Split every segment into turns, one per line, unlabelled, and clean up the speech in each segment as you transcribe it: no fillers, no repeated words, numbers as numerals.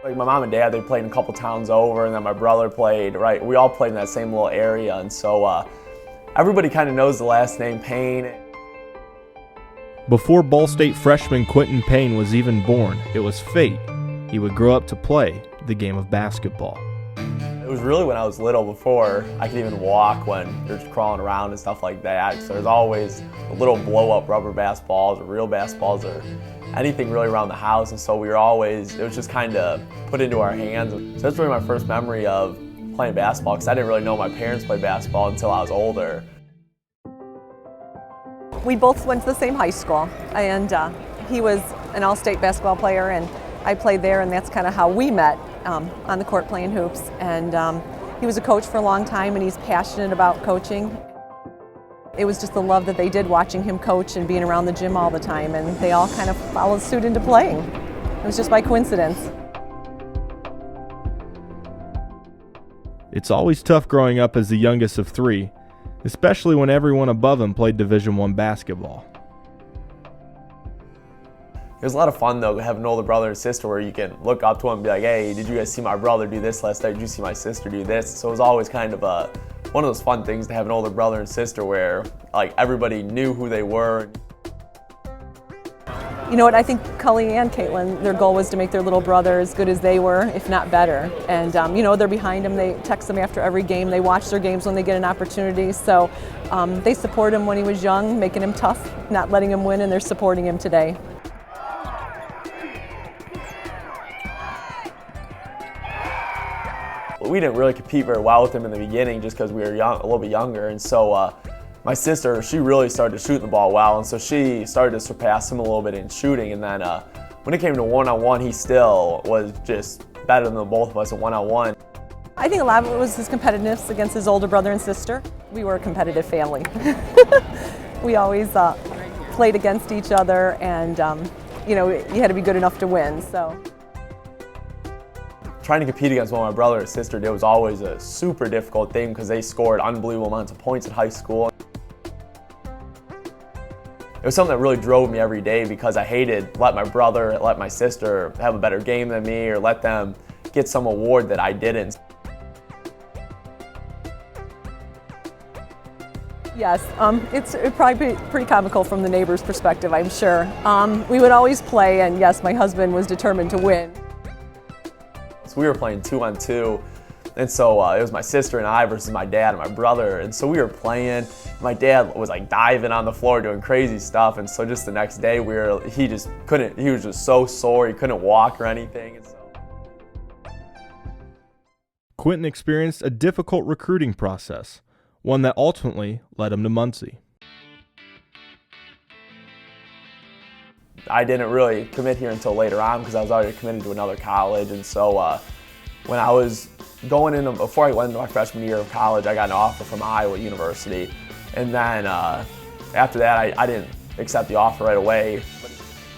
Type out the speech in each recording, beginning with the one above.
Like my mom and dad, they played a couple towns over, and then my brother played, right? We all played in that same little area, and so everybody kind of knows the last name Payne.
Before Ball State freshman Quentin Payne was even born, it was fate he would grow up to play the game of basketball.
It was really when I was little, before I could even walk, when you're just crawling around and stuff like that. So there's always little blow-up rubber basketballs or real basketballs or anything really around the house. And so we were always, it was just kind of put into our hands. So that's really my first memory of playing basketball, because I didn't really know my parents played basketball until I was older.
We both went to the same high school, and he was an all-state basketball player, and I played there, and that's kind of how we met on the court playing hoops. And he was a coach for a long time, and he's passionate about coaching. It was just the love that they did watching him coach and being around the gym all the time, and they all kind of followed suit into playing. It was just by coincidence.
It's always tough growing up as the youngest of three, especially when everyone above him played Division I basketball.
It was a lot of fun though, having an older brother and sister where you can look up to them and be like, hey, did you guys see my brother do this last night? Did you see my sister do this? So it was always kind of one of those fun things to have an older brother and sister where like everybody knew who they were.
You know what, I think Cully and Caitlin, their goal was to make their little brother as good as they were, if not better. And you know, they're behind him, they text them after every game, they watch their games when they get an opportunity. So they support him when he was young, making him tough, not letting him win, and they're supporting him today.
We didn't really compete very well with him in the beginning just because we were young, a little bit younger, and so my sister, she really started to shoot the ball well, and so she started to surpass him a little bit in shooting. And then when it came to one-on-one, he still was just better than both of us at one-on-one.
I think a lot of it was his competitiveness against his older brother and sister. We were a competitive family. We always played against each other, and you know, you had to be good enough to win. So
trying to compete against what my brother and sister did was always a super difficult thing because they scored unbelievable amounts of points in high school. It was something that really drove me every day because I hated let my brother, let my sister have a better game than me or let them get some award that I didn't.
yes, it's probably pretty comical from the neighbor's perspective, I'm sure. We would always play, and yes, my husband was determined to win.
So we were playing 2-on-2, and so it was my sister and I versus my dad and my brother, and so we were playing. My dad was like diving on the floor doing crazy stuff, and so just the next day he was just so sore, he couldn't walk or anything. And so
Quentin experienced a difficult recruiting process, one that ultimately led him to Muncie.
I didn't really commit here until later on because I was already committed to another college, and so when I was going in, before I went into my freshman year of college, I got an offer from Iowa University, and then after that I didn't accept the offer right away.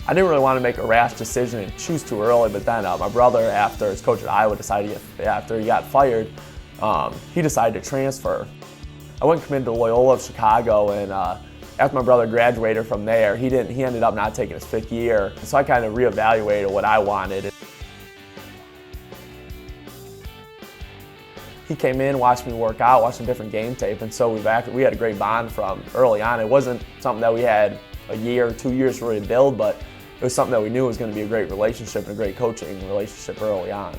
I didn't really want to make a rash decision and choose too early, but then my brother, after his coach at Iowa decided, after he got fired, he decided to transfer. I went committed to Loyola of Chicago, and after my brother graduated from there, he ended up not taking his fifth year. So I kind of reevaluated what I wanted. He came in, watched me work out, watched some different game tape, and so we had a great bond from early on. It wasn't something that we had a year or 2 years to really build, but it was something that we knew was going to be a great relationship and a great coaching relationship early on.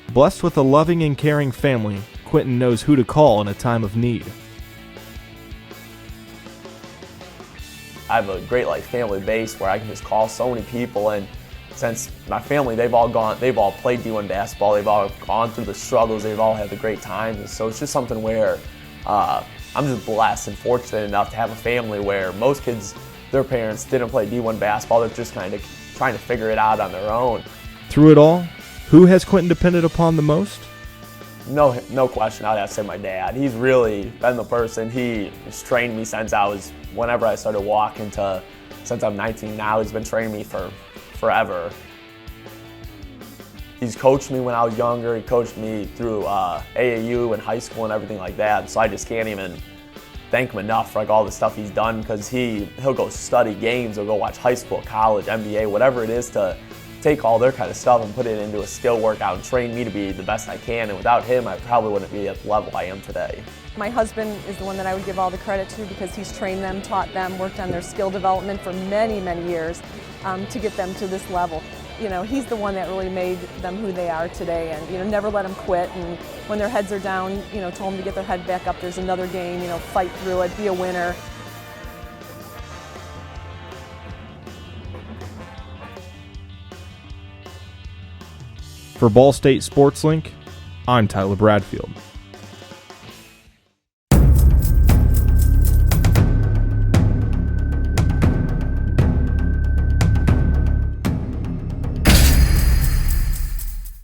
Blessed with a loving and caring family, Quentin knows who to call in a time of need.
I have a great family base where I can just call so many people, and since my family, they've all played D1 basketball, they've all gone through the struggles, they've all had the great times, and so it's just something where I'm just blessed and fortunate enough to have a family where most kids, their parents didn't play D1 basketball, they're just kind of trying to figure it out on their own.
Through it all, who has Quentin depended upon the most?
No question, I'd have to say my dad. He's really been the person. He has trained me since whenever I started walking since I'm 19 now. He's been training me for forever. He's coached me when I was younger. He coached me through AAU and high school and everything like that. So I just can't even thank him enough for all the stuff he's done, because he'll go study games, he'll go watch high school, college, NBA, whatever it is to take all their kind of stuff and put it into a skill workout and train me to be the best I can. And without him, I probably wouldn't be at the level I am today.
My husband is the one that I would give all the credit to because he's trained them, taught them, worked on their skill development for many, many years to get them to this level. You know, he's the one that really made them who they are today, and you know, never let them quit. And when their heads are down, you know, told them to get their head back up. There's another game. You know, fight through it, be a winner.
For Ball State Sports Link, I'm Tyler Bradfield.